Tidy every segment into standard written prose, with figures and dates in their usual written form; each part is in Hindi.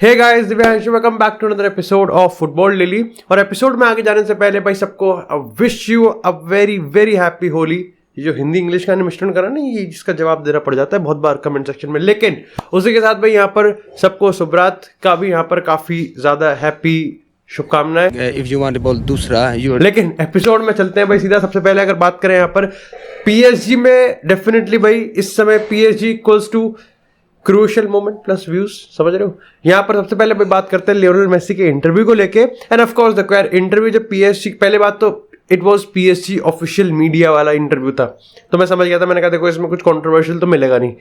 Hey guys, Divyanshu, welcome back to another episode of football daily. और एपिसोड में आगे जाने से पहले भाई सबको wish you a very very happy Holi. ये जो हिंदी इंग्लिश का मिश्रण करा ना, ये जिसका जवाब देना पड़ जाता है बहुत बार कमेंट सेक्शन में। लेकिन उसी के साथ भाई यहाँ पर सबको शुभरात का भी यहाँ पर काफी ज्यादा हैप्पी शुभकामनाएं। इफ यू वांट बोल दूसरा लेकिन एपिसोड में चलते हैं भाई सीधा। सबसे पहले अगर बात करें यहाँ पर पीएसजी में, डेफिनेटली भाई इस समय PSG equals to crucial moment plus views, समझ रहे हो। यहाँ पर सबसे पहले बात करते हैं लियोनेल मेसी के इंटरव्यू को लेके। एंड ऑफ कोर्स देखो यार, इंटरव्यू जब पीएसजी, पहले बात तो it was PSG official media वाला इंटरव्यू था, तो मैं समझ गया था। मैंने कहा देखो इसमें कुछ कंट्रोवर्शियल तो मिलेगा नहीं।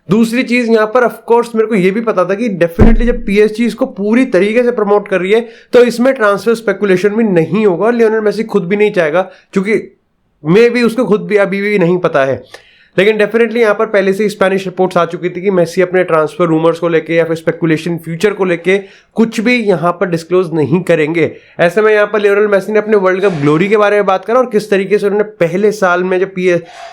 दूसरी चीज यहाँ पर ऑफ कोर्स मेरे को ये भी पता था कि डेफिनेटली जब पीएसजी इसको पूरी तरीके से प्रमोट कर रही है तो इसमें ट्रांसफर स्पेकुलेशन भी नहीं होगा। और लियोनेल मेसी खुद भी नहीं चाहेगा, क्योंकि मे भी उसको खुद भी अभी भी नहीं पता है। लेकिन डेफिनेटली यहाँ पर पहले से स्पेनिश रिपोर्ट्स आ चुकी थी कि मेसी अपने ट्रांसफर रूमर्स को लेके या फिर स्पेकुलेशन फ्यूचर को लेके कुछ भी यहाँ पर डिस्क्लोज नहीं करेंगे। ऐसे में यहाँ पर लियोनेल मेसी ने अपने वर्ल्ड कप ग्लोरी के बारे में बात करा और किस तरीके से उन्होंने पहले साल में जब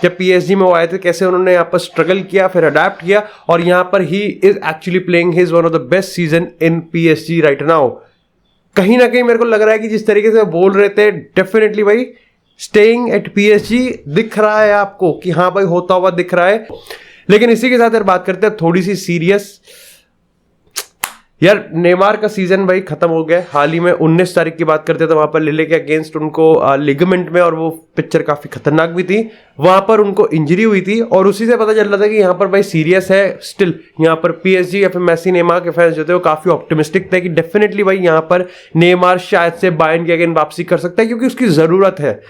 पीएसजी में वो आए थे, कैसे उन्होंने यहाँ पर स्ट्रगल किया, फिर अडेप्ट किया, और यहाँ पर he is actually playing his one of the best season in PSG right now. कहीं ना कहीं मेरे को लग रहा है कि जिस तरीके से बोल रहे थे, डेफिनेटली भाई स्टेइंग एट पीएसजी दिख रहा है आपको कि हाँ भाई होता हुआ दिख रहा है। लेकिन इसी के साथ यार बात करते हैं थोड़ी सी सीरियस। यार नेमार का सीजन भाई खत्म हो गया। हाल ही में 19 तारीख की बात करते हैं तो वहां पर लिले के अगेंस्ट उनको लिगामेंट में, और वो पिक्चर काफी खतरनाक भी थी, वहां पर उनको इंजरी हुई थी। और उसी से पता चल रहा था कि यहाँ पर भाई सीरियस है। स्टिल यहाँ पर पीएसजी या फिर मेसी नेमार के फैंस जो थे वो काफी ऑप्टिमिस्टिक थे कि डेफिनेटली भाई यहाँ पर नेमार शायद से बायर्न के अगेंस्ट वापसी कर सकता है, क्योंकि उसकी जरूरत है।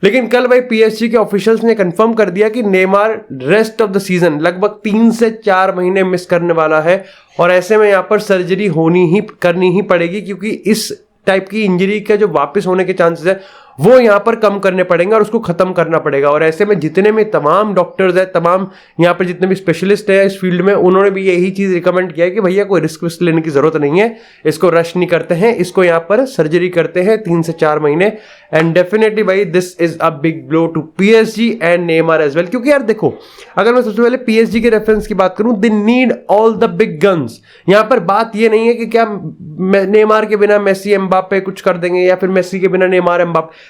लेकिन कल भाई पीएसजी के ऑफिशियल्स ने कंफर्म कर दिया कि Neymar rest of the season लगभग 3 से 4 महीने मिस करने वाला है। और ऐसे में यहाँ पर सर्जरी करनी ही पड़ेगी, क्योंकि इस टाइप की इंजरी का जो वापस होने के चांसेस है वो यहाँ पर कम करने पड़ेंगे और उसको खत्म करना पड़ेगा। और ऐसे में जितने में तमाम डॉक्टर्स है, तमाम यहाँ पर जितने भी स्पेशलिस्ट है इस फील्ड में, उन्होंने भी यही चीज रिकमेंड किया है कि भैया कोई रिस्क विस्क लेने की जरूरत नहीं है, इसको रश नहीं करते हैं, इसको यहाँ पर सर्जरी करते हैं 3 से 4 महीने। एंड डेफिनेटली भाई this is a big blow to PSG and Neymar as well. क्योंकि यार देखो, अगर मैं सबसे पहले पीएसजी के रेफरेंस की बात करूं, they need all the big guns. यहाँ पर बात ये नहीं है कि क्या नेमार के बिना मेसी एम्बापे कुछ कर देंगे या फिर मेसी के बिना नेमार एम्बापे,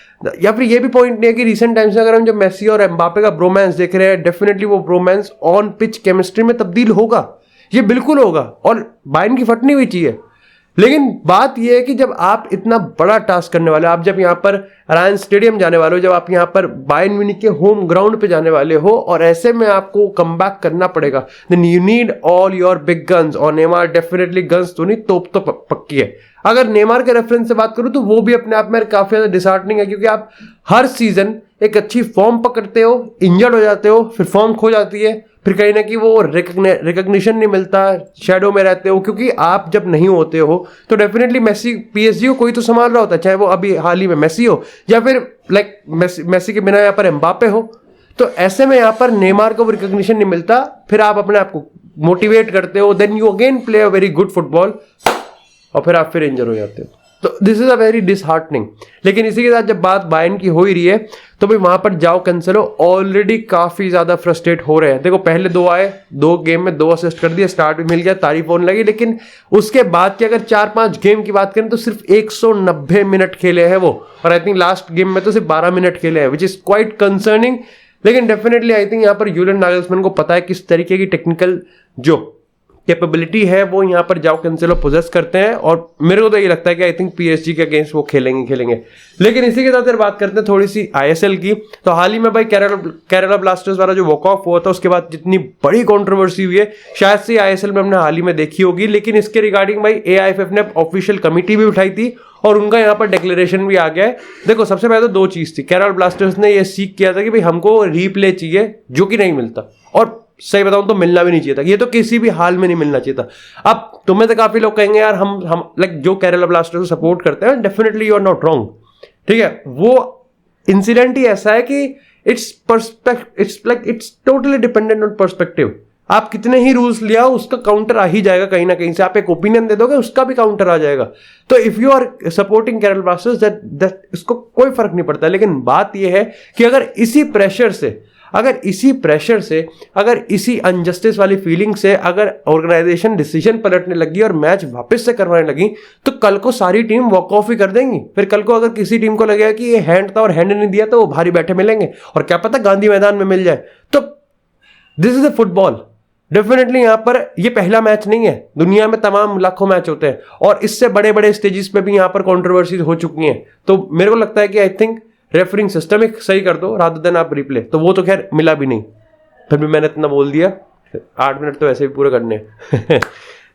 या फिर ये भी पॉइंट नहीं है कि रिसेंट टाइम्स में अगर हम जब मेसी और एम्बापे का ब्रोमांस देख रहे हैं, डेफिनेटली वो ब्रोमांस ऑन पिच केमिस्ट्री में तब्दील होगा, ये बिल्कुल होगा, और बायर्न की फटनी हुई चाहिए। लेकिन बात यह है कि जब आप इतना बड़ा टास्क करने वाले हो, आप जब यहाँ पर अलायंस स्टेडियम जाने वाले हो, जब आप यहाँ पर बायर्न म्यूनिख के होम ग्राउंड पे जाने वाले हो, और ऐसे में आपको कम बैक करना पड़ेगा, then you need all your big guns. और नेमार डेफिनेटली गन्स तो नहीं, तोप तो पक्की है। अगर नेमार के रेफरेंस से बात करूं तो वो भी अपने आप में काफी ज्यादा डिसहार्टनिंग है, क्योंकि आप हर सीजन एक अच्छी फॉर्म पकड़ते हो, इंजर्ड हो जाते हो, फिर फॉर्म खो जाती है, फिर कहीं ना कहीं वो रिकग्निशन नहीं मिलता, शैडो में रहते हो, क्योंकि आप जब नहीं होते हो तो डेफिनेटली मेसी पीएसजी को कोई तो संभाल रहा होता है, चाहे वो अभी हाल ही में मेसी हो या फिर लाइक मेसी के बिना यहाँ पर एम्बापे हो। तो ऐसे में यहाँ पर नेमार को रिकग्निशन नहीं मिलता, फिर आप अपने आप को मोटिवेट करते हो, then you again play a very good football, और फिर आप फिर इंजर हो जाते हो। तो this is a very disheartening. लेकिन इसी के साथ जब बात बायर्न की हो ही रही है तो भाई वहां पर जाओ कैंसेलो ऑलरेडी काफी ज्यादा फ्रस्ट्रेट हो रहे हैं। देखो पहले 2 आए, 2 गेम में 2 असिस्ट कर दिए, स्टार्ट भी मिल गया, तारीफ होने लगी। लेकिन उसके बाद की अगर 4-5 गेम की बात करें तो सिर्फ 190 मिनट खेले हैं वो, और आई थिंक लास्ट गेम में तो सिर्फ 12 मिनट खेले हैं, विच इज क्वाइट कंसर्निंग। लेकिन डेफिनेटली आई थिंक यहाँ पर यूलियन नागलसमैन को पता है किस तरीके की टेक्निकल जो कैपेबिलिटी है वो यहाँ पर जाओ कैंसेलो पोजेस करते हैं, और मेरे को तो ये लगता है कि आई थिंक पीएसजी के अगेंस्ट वो खेलेंगे। लेकिन इसी के साथ बात करते हैं थोड़ी सी आईएसएल की। तो हाल ही में भाई केरला ब्लास्टर्स वाला जो वॉक ऑफ हुआ था, उसके बाद जितनी बड़ी कंट्रोवर्सी हुई है, शायद से आईएसएल में हमने हाल ही में देखी होगी। लेकिन इसके रिगार्डिंग भाई एआईएफएफ ने ऑफिशियल कमिटी भी उठाई थी और उनका यहाँ पर डिक्लेरेशन भी आ गया है। देखो सबसे पहले तो 2 चीज थी, केरला ब्लास्टर्स ने यह सीख किया था कि भाई हमको रीप्ले चाहिए, जो कि नहीं मिलता, और सही बताऊं तो मिलना भी नहीं चाहिए था, ये तो किसी भी हाल में नहीं मिलना चाहिए था। अब तुम्हें तो काफी लोग कहेंगे यार हम लाइक जो केरला ब्लास्टर्स को सपोर्ट करते हैं, definitely you are not wrong, ठीक है। वो इंसिडेंट ही ऐसा है कि it's totally dependent on perspective. आप कितने ही रूल्स ले आओ, उसका काउंटर आ ही जाएगा कहीं ना कहीं से। आप एक ओपिनियन दे दोगे, उसका भी काउंटर आ जाएगा। तो if you are supporting Kerala blasters, that इसको कोई फर्क नहीं पड़ता। लेकिन बात यह है कि अगर इसी प्रेशर से अगर इसी प्रेशर से, अगर इसी अनजस्टिस वाली फीलिंग से अगर ऑर्गेनाइजेशन डिसीजन पलटने लगी और मैच वापस से करवाने लगी, तो कल को सारी टीम वॉक ऑफ ही कर देंगी। फिर कल को अगर किसी टीम को लगेगा कि ये हैंड था और हैंड नहीं दिया, तो वो भारी बैठे मिलेंगे, और क्या पता गांधी मैदान में मिल जाए। तो this is a football. Definitely यहां पर ये पहला मैच नहीं है, दुनिया में तमाम लाखों मैच होते हैं, और इससे बड़े बड़े स्टेजेस पे भी यहां पर कंट्रोवर्सीज हो चुकी हैं। तो मेरे को लगता है कि आई थिंक रेफरिंग सिस्टम एक सही कर दो रादर देन आप रिप्ले। तो वो तो खैर मिला भी नहीं, फिर भी मैंने इतना बोल दिया, 8 मिनट तो ऐसे भी पूरे करने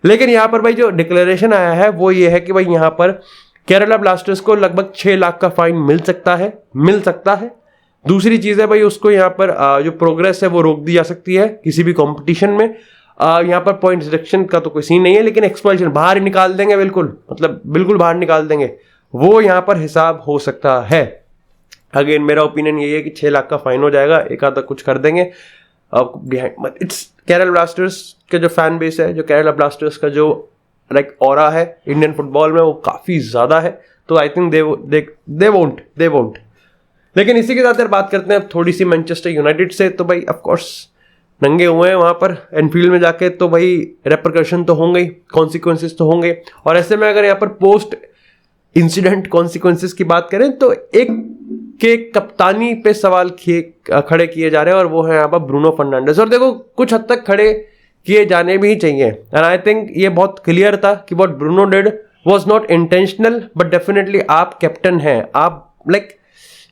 लेकिन यहां पर भाई जो डिक्लेरेशन आया है वो ये है कि भाई यहां पर केरला ब्लास्टर्स को लगभग 6 लाख का फाइन मिल सकता है। दूसरी चीज है भाई, उसको यहाँ पर जो प्रोग्रेस है वो रोक दी जा सकती है किसी भी कंपटीशन में। यहाँ पर पॉइंट डिडक्शन का तो कोई सीन नहीं है, लेकिन एक्सपल्शन बाहर ही निकाल देंगे, बिल्कुल बाहर निकाल देंगे, वो यहाँ पर हिसाब हो सकता है। अगेन मेरा ओपिनियन यही है कि 6 लाख का फाइन हो जाएगा, एक आधा कुछ कर देंगे। बिहाइंड इट्स केरला ब्लास्टर्स का जो फैन बेस है, जो केरला ब्लास्टर्स का जो लाइक ऑरा है इंडियन फुटबॉल में, वो काफी ज्यादा है। तो आई थिंक दे वोंट। लेकिन इसी के साथ यार बात करते हैं थोड़ी सी मैनचेस्टर यूनाइटेड से। तो भाई ऑफ कोर्स नंगे हुए हैं वहां पर एनफील्ड में जाके, तो भाई रेपरकशन तो होंगे, कॉन्सिक्वेंसेस तो होंगे। और ऐसे में अगर यहाँ पर पोस्ट इंसिडेंट कॉन्सिक्वेंसेस की बात करें, तो एक के कप्तानी पे सवाल खड़े किए जा रहे हैं, और वो है यहाँ पर ब्रूनो फर्नांडिस। और देखो कुछ हद तक खड़े किए जाने भी चाहिए, एंड आई थिंक ये बहुत क्लियर था कि what Bruno did was not intentional, but definitely आप कैप्टन हैं, आप लाइक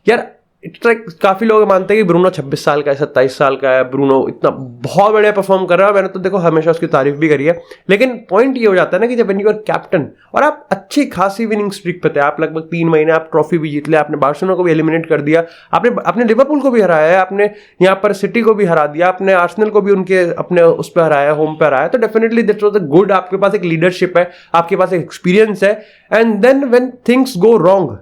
यार इट्स लाइक काफी लोग मानते हैं कि ब्रूनो 26 साल का है, 27 साल का है, ब्रूनो इतना बहुत बढ़िया परफॉर्म कर रहा है। मैंने तो देखो हमेशा उसकी तारीफ भी करी है, लेकिन पॉइंट ये हो जाता है ना कि जब यू आर कैप्टन और आप अच्छी खासी विनिंग स्ट्रीक पे थे, आप लगभग 3 महीने आप ट्रॉफी भी जीत लिया, आपने बार्सिलोना को भी एलिमिनेट कर दिया, आपने लिवरपूल को भी हराया है, आपने यहाँ पर सिटी को भी हरा दिया, आपने आर्सेनल को भी उनके अपने उस पर हराया, होम पे हराया। तो definitely that was a good, आपके पास एक लीडरशिप है, आपके पास एक एक्सपीरियंस है। And then when things go wrong,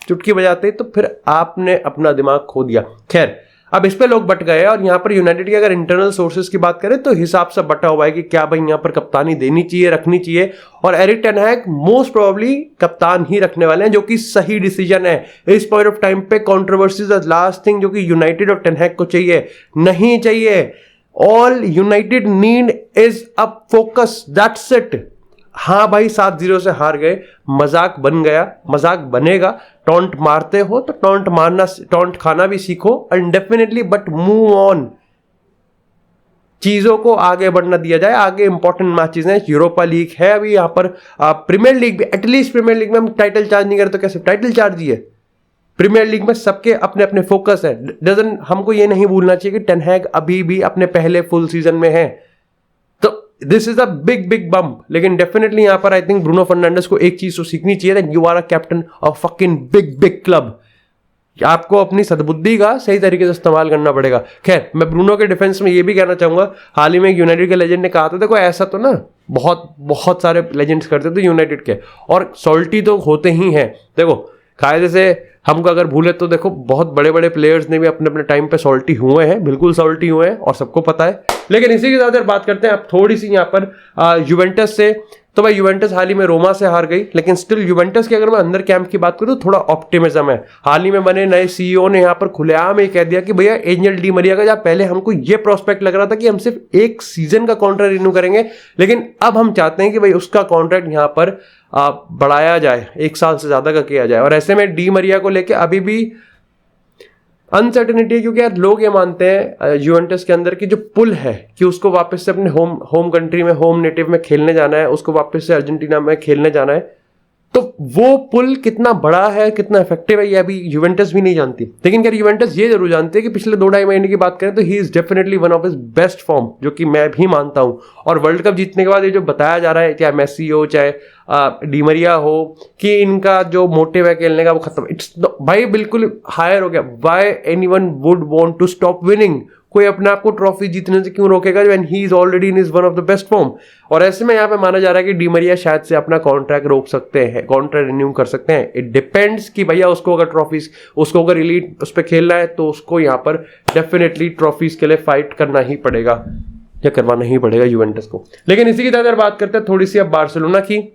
चुटकी बजाते, तो फिर आपने अपना दिमाग खो दिया। खैर अब इस पे लोग बट गए, और यहाँ पर यूनाइटेड की अगर इंटरनल सोर्सेज की बात करें तो हिसाब से बटा हुआ है कि क्या भाई यहाँ पर कप्तानी देनी चाहिए, रखनी चाहिए। और एरिक टेन हैग मोस्ट प्रोबेबली कप्तान ही रखने वाले हैं, जो कि सही डिसीजन है इस पॉइंट ऑफ टाइम पे। कंट्रोवर्सीज द लास्ट थिंग जो कि यूनाइटेड और टेन हैग को चाहिए, नहीं चाहिए। All United need is a focus, that's it. हाँ भाई 7-0 से हार गए, मजाक बन गया, मजाक बनेगा। टॉन्ट मारते हो तो टॉन्ट खाना भी सीखो, and definitely but move on. चीजों को आगे बढ़ना दिया जाए, आगे इंपॉर्टेंट मैचेस हैं, यूरोपा लीग है अभी, यहाँ पर प्रीमियर लीग भी, एटलीस्ट प्रीमियर लीग में हम टाइटल चार्ज नहीं करते तो कैसे टाइटल चार्ज ही है। प्रीमियर लीग में सबके अपने अपने फोकस है। डजन हमको ये नहीं भूलना चाहिए कि टेन हैग अभी भी अपने पहले फुल सीजन में है। This is a big bump. लेकिन डेफिनेटली यहां पर आई थिंक ब्रूनो फर्नांडिस को एक चीज तो सीखनी चाहिए, that you are a captain of fucking big club. आपको अपनी सद्बुद्धि का सही तरीके से इस्तेमाल करना पड़ेगा। खैर मैं ब्रूनो के डिफेंस में ये भी कहना चाहूंगा, हाल ही में यूनाइटेड के लेजेंड ने कहा था, देखो ऐसा तो ना बहुत सारे लेजेंड्स करते थे यूनाइटेड के, और सॉल्टी तो होते ही हैं। देखो कायदे से हमको अगर भूले तो देखो बहुत बड़े बड़े प्लेयर्स ने भी अपने अपने टाइम पे सॉल्टी हुए हैं, बिल्कुल सॉल्टी हुए हैं, और सबको पता है। लेकिन इसी के साथ बात करते हैं आप थोड़ी सी यहाँ पर यूवेंटस से। तो भाई यूवेंटस हाल ही में रोमा से हार गई, लेकिन स्टिल यूवेंटस की अगर मैं अंदर कैंप की बात करूं तो थोड़ा ऑप्टिमिज्म है। हाल ही में बने नए सीईओ ने यहाँ पर खुलेआम ये कह दिया कि भैया एंजल डी मरिया का, जहाँ पहले हमको ये प्रोस्पेक्ट लग रहा था कि हम सिर्फ 1 सीजन का कॉन्ट्रैक्ट रिन्यू करेंगे, लेकिन अब हम चाहते हैं कि भाई उसका कॉन्ट्रैक्ट यहाँ पर बढ़ाया जाए, 1 साल से ज्यादा का किया जाए। और ऐसे में डी मरिया को लेकर अभी भी अनसर्टेनिटी है, क्योंकि यार लोग ये मानते हैं यूवेंटस के अंदर कि जो पुल है कि उसको वापस से अपने होम कंट्री में, होम नेटिव में खेलने जाना है, उसको वापस से अर्जेंटीना में खेलने जाना है। तो वो पुल कितना बड़ा है, कितना इफेक्टिव है, ये अभी यूवेंटस भी नहीं जानती। लेकिन क्या यूवेंटस ये जरूर जानती है कि पिछले 2-2.5 महीने की बात करें तो he is definitely one of his best form, जो कि मैं भी मानता हूं। और वर्ल्ड कप जीतने के बाद ये जो बताया जा रहा है, चाहे मेसी हो चाहे डी मरिया हो, कि इनका जो मोटिव है खेलने का वो खत्म, इट्स भाई बिल्कुल हायर हो गया। Why anyone would want to stop winning? कोई अपने आप को ट्रॉफी जीतने से क्यों रोकेगा when he is already in is one of the best form? और ऐसे में यहाँ पे माना जा रहा है कि डी मरिया शायद से अपना कॉन्ट्रैक्ट रोक सकते हैं, कॉन्ट्रैक्ट रिन्यू कर सकते हैं। इट डिपेंड्स कि भैया उसको अगर ट्रॉफीज, उसको अगर एलीट उस पर खेलना है तो उसको यहाँ पर डेफिनेटली ट्रॉफीज के लिए फाइट करना ही पड़ेगा, या करवाना ही पड़ेगा यूवेंटस को। लेकिन इसी की तरह बात करते हैं थोड़ी सी अब बार्सिलोना की।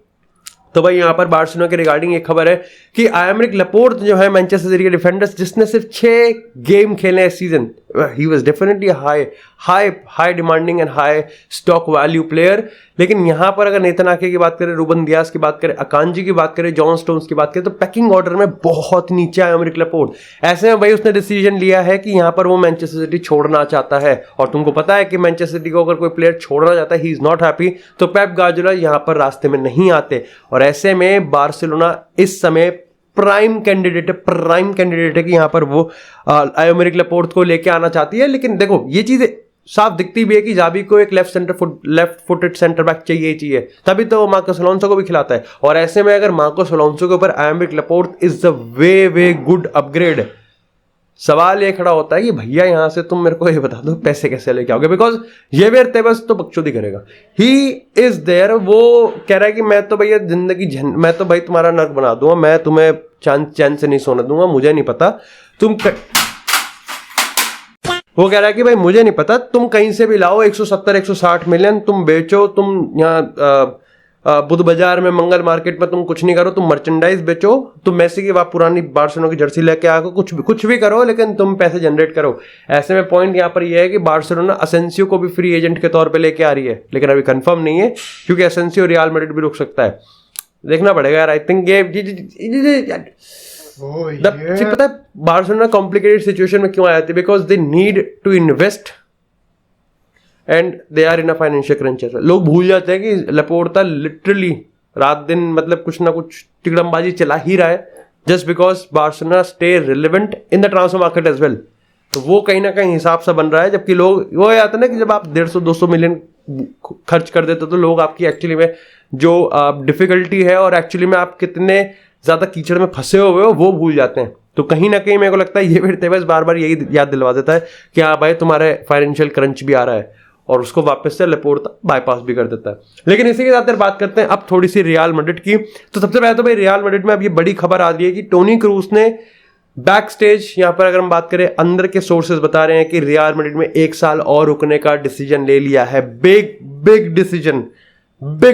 तो भाई यहाँ पर बार्सिलोना के रिगार्डिंग एक खबर है कि आयमरिक लपोर्ट जो है मैनचेस्टर सिटी के डिफेंडर्स, जिसने सिर्फ 6 गेम खेले इस season, he was definitely high demanding and high stock value player. लेकिन यहाँ पर अगर नेथन आके की बात करें, रूबन दियास की बात करें, अकांजी की बात करें, जॉन स्टोन्स की बात करें, तो पैकिंग ऑर्डर में बहुत नीचे है अमेरिक लैपोर्ट। ऐसे में भाई उसने डिसीजन लिया है कि यहाँ पर वो मैनचेस्टर सिटी छोड़ना चाहता है, और तुमको पता है कि मैनचेस्टर सिटी को अगर कोई प्लेयर छोड़ना चाहता है, ही इज नॉट हैप्पी, तो पेप गार्डियोला यहाँ पर रास्ते में नहीं आते। और ऐसे में बार्सिलोना इस समय प्राइम कैंडिडेट है कि यहाँ पर वो अमेरिक लैपोर्ट को लेके आना चाहती है। लेकिन देखो ये चीजें साफ दिखती भी है कि जाबी को एक लेफ्ट फुटेड सेंटर बैक चाहिए, तभी तो मार्कोस अलोंसो को भी खिलाता है। और ऐसे में अगर मार्कोस अलोंसो के ऊपर Aymeric Laporte is the way good upgrade, सवाल ये खड़ा होता है कि भैया यहां से तुम मेरे को ये बता दो पैसे कैसे लेके आओगे, बिकॉज येवियर तेबस तो बकचोदी करेगा। ही इज देयर, वो कह रहा है कि मैं तो भैया मैं तो भाई तुम्हारा नर्क बना दूंगा, मैं तुम्हें चैन से नहीं सोने दूंगा, मुझे नहीं पता वो कह रहा है कि भाई मुझे नहीं पता, तुम कहीं से भी लाओ 170-160 मिलियन, तुम बेचो, तुम यहाँ बुध बाजार में, मंगल मार्केट में तुम कुछ नहीं करो, तुम मर्चेंडाइज बेचो, तुम मेसी की पुरानी बार्सिलोना की जर्सी लेके आको, कुछ भी करो, लेकिन तुम पैसे जनरेट करो। ऐसे में पॉइंट यहाँ पर यह है कि बार्सिलोना असेंसियो को भी फ्री एजेंट के तौर पे लेके आ रही है, लेकिन अभी कंफर्म नहीं है, क्योंकि असेंसियो रियल मैड्रिड भी रुक सकता है, देखना पड़ेगा यार। आई थिंक ये पता है बार्सिलोना कॉम्प्लिकेटेड सिचुएशन में क्यों आ जाती है, because they need to invest and they are in a financial crunch. लोग भूल जाते हैं कि लपोर्ता लिटरली रात दिन मतलब कुछ ना कुछ तिकड़मबाजी चला ही रहा है, just because Barcelona stay relevant in the transfer market as well. तो वो कहीं ना कहीं हिसाब से बन रहा है, जबकि लोग वो आता ना कि जब आप 150-200 मिलियन खर्च कर देते तो लोग आपकी एक्चुअली में जो डिफिकल्टी है और एक्चुअली में आप कितने ज्यादा कीचड़ में फंसे हुए हो वो भूल जाते हैं। तो कहीं ना कहीं मेरे को लगता है ये भी तेवस बार बार यही याद दिलवा देता है कि हाँ भाई तुम्हारे फाइनेंशियल क्रंच भी आ रहा है, और उसको वापस से लपोर्ता बाईपास भी कर देता है। लेकिन इसी के साथ बात करते हैं अब थोड़ी सी रियल मैड्रिड की। तो सबसे पहले तो भाई रियल मैड्रिड में अब ये बड़ी खबर आ रही है कि टोनी क्रूज ने बैक स्टेज, यहाँ पर अगर हम बात करें अंदर के सोर्सेज बता रहे हैं कि रियल मैड्रिड में 1 साल और रुकने का डिसीजन ले लिया है। बिग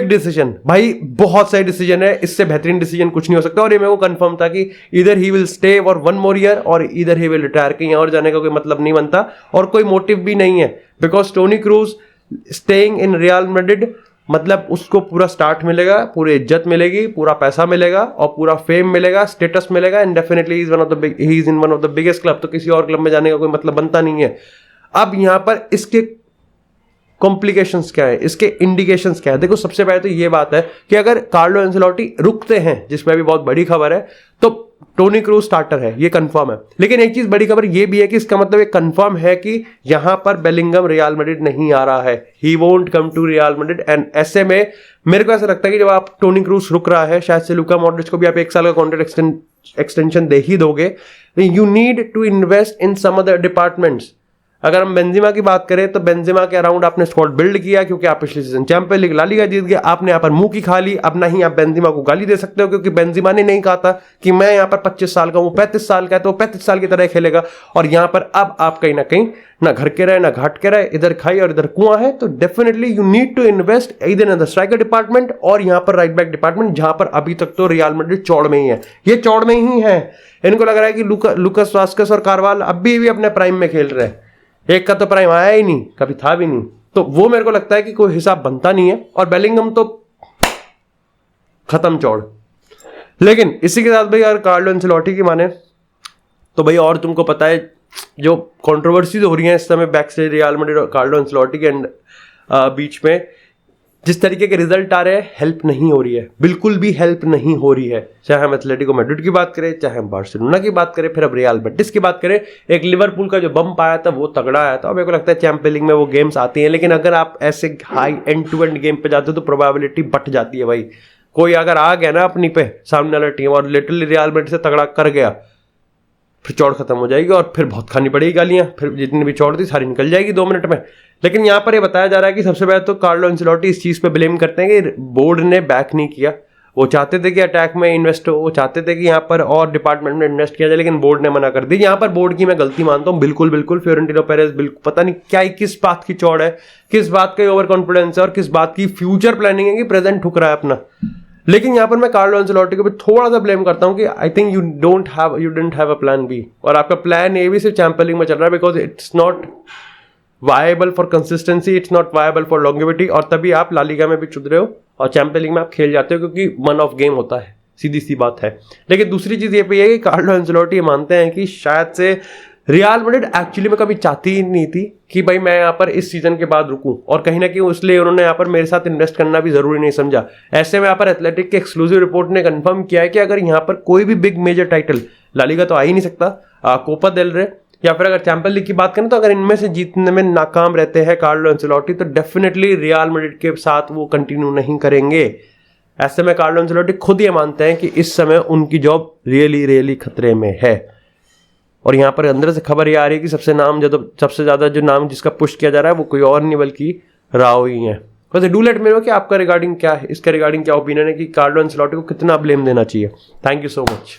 डिसीजन भाई, बहुत सही डिसीजन है, इससे बेहतरीन डिसीजन कुछ नहीं हो सकता। और ये मेरे को कंफर्म था कि इधर he will stay for 1 more year और इधर ही विल रिटायर, कहीं और जाने का कोई मतलब नहीं बनता और कोई मोटिव भी नहीं है, because Toni Kroos staying in real Madrid मतलब उसको पूरा स्टार्ट मिलेगा, पूरी इज्जत मिलेगी, पूरा पैसा मिलेगा और पूरा फेम मिलेगा, स्टेटस मिलेगा, and definitely he is in one of the biggest club. तो किसी और क्लब में जाने का कोई मतलब बनता नहीं है। अब यहां पर इसके कॉम्प्लिकेशंस क्या है, इसके इंडिकेशंस क्या है? देखो सबसे पहले तो ये बात है कि अगर कार्लो एंसेलोटी रुकते हैं, जिसमें भी बहुत बड़ी खबर है, तो टोनी क्रूज स्टार्टर है, ये कंफर्म है। लेकिन एक चीज बड़ी खबर ये भी है कि इसका मतलब एक कंफर्म है कि यहां पर बेलिंगम रियल मैड्रिड नहीं आ रहा है, he won't come to Real Madrid. And ऐसे में मेरे को ऐसा लगता है कि जब आप टोनी क्रूज रुक रहा है, शायद से लुका मॉड्रिच को भी आप 1 साल का कॉन्ट्रैक्ट एक्सटेंशन दे ही दोगे, you need to invest in some other departments. अगर हम बेंजिमा की बात करें तो बेंजिमा के अराउंड आपने स्क्वाड बिल्ड किया, क्योंकि आप पिछले season champion league, La Liga जीत गए, आपने यहाँ पर मुंह की खा ली। अब नहीं आप बेंजिमा को गाली दे सकते हो, क्योंकि बेंजिमा ने नहीं कहा था कि मैं यहाँ पर 25 साल का हूँ, 35 साल का है तो 35 साल की तरह खेलेगा। और यहाँ पर अब आप कहीं ना कहीं ना घर के रहे ना घाट के रहे, इधर खाई और इधर कुआं है। तो definitely you need to invest इधर इन द स्ट्राइकर डिपार्टमेंट और यहाँ पर राइट बैक डिपार्टमेंट, जहां पर अभी तक तो रियल मैड्रिड चौड़ में ही है, ये चौड़ में ही है। इनको लग रहा है कि लुकास वास्केस और कारवाल अभी भी अपने प्राइम में खेल रहे हैं, एक का तो प्राइम आया ही नहीं, कभी था भी नहीं। तो वो मेरे को लगता है कि कोई हिसाब बनता नहीं है, और बेलिंगम तो खत्म चौड़। लेकिन इसी के साथ भाई यार कार्लो एंसेलोटी की माने तो भाई, और तुमको पता है जो कंट्रोवर्सीज हो रही हैं इस समय बैक स्टेज रियल मैड्रिड और कार्लो एंसेलोटी के बीच में, जिस तरीके के रिजल्ट आ रहे हैं, हेल्प नहीं हो रही है, बिल्कुल भी हेल्प नहीं हो रही है। चाहे हम एथलेटिको मैड्रिड की बात करें, चाहे हम बार्सिलोना की बात करें, फिर अब रियल बेटिस की बात करें। एक लिवरपूल का जो बम्प आया था वो तगड़ा आया था, और मेरे को लगता है चैंपियन लीग में वो गेम्स आती हैं। लेकिन अगर आप ऐसे high end to end game पे जाते हो तो प्रोबेबिलिटी बट जाती है भाई। कोई अगर आ गया ना अपनी पे सामने वाला टीम और लिटरली रियल बेटिस से तगड़ा कर गया, फिर चौड़ खत्म हो जाएगी और फिर बहुत खानी पड़ेगी गालियां, फिर जितनी भी चौड़ थी सारी निकल जाएगी 2 मिनट में। लेकिन यहाँ पर ये बताया जा रहा है कि सबसे पहले तो कार्लो एंसेलोटी इस चीज़ पे ब्लेम करते हैं कि बोर्ड ने बैक नहीं किया। वो चाहते थे कि अटैक में इन्वेस्ट हो, वो चाहते थे कि यहाँ पर और डिपार्टमेंट में इन्वेस्ट किया जाए, लेकिन बोर्ड ने मना कर दी। यहाँ पर बोर्ड की मैं गलती मानता हूँ, बिल्कुल फ्लोरेंटिनो पेरेज बिल्कुल पता नहीं क्या किस बात की चौड़ है, किस बात का ओवर कॉन्फिडेंस है और किस बात की फ्यूचर प्लानिंग है कि प्रेजेंट ठुक रहा है अपना। लेकिन यहाँ पर मैं कार्लो एंसेलोटी को भी थोड़ा सा ब्लेम करता हूँ कि I think you didn't have a plan B, और आपका प्लान ए भी सिर्फ चैंपियंस लीग में चल रहा है, because it's not viable for consistency, it's not viable for longevity, और तभी आप ला लीगा में भी चुद रहे हो और चैंपियंस लीग में आप खेल जाते हो क्योंकि वन ऑफ गेम होता है, सीधी सी बात है। लेकिन दूसरी चीज़ ये भी है कि कार्लो एंसेलोटी मानते हैं कि शायद से रियल मैड्रिड एक्चुअली में कभी चाहती ही नहीं थी कि भाई मैं यहाँ पर इस सीजन के बाद रुकूं, और कहीं ना कहीं इसलिए उन्होंने यहाँ पर मेरे साथ इन्वेस्ट करना भी जरूरी नहीं समझा। ऐसे में यहाँ पर एथलेटिक के एक्सक्लूसिव रिपोर्ट ने कंफर्म किया है कि अगर यहाँ पर कोई भी big major title, La Liga तो आ ही नहीं सकता, कोपा डेल रे या फिर अगर चैंपियंस लीग की बात करें तो अगर इनमें से जीतने में नाकाम रहते हैं कार्लो एंसेलोटी तो डेफिनेटली रियल मैड्रिड के साथ वो कंटिन्यू नहीं करेंगे। ऐसे में कार्लो एंसेलोटी खुद ये मानते हैं कि इस समय उनकी जॉब रियली खतरे में है। और यहाँ पर अंदर से खबर ये आ रही है कि सबसे ज्यादा जो नाम जिसका पुश किया जा रहा है वो कोई और नहीं बल्कि राव ही है। वैसे डू लेट मी नो कि आपका रिगार्डिंग क्या है, इसका रिगार्डिंग क्या ओपिनियन है कि कार्लो एंसेलोटी को कितना ब्लेम देना चाहिए। Thank you so much.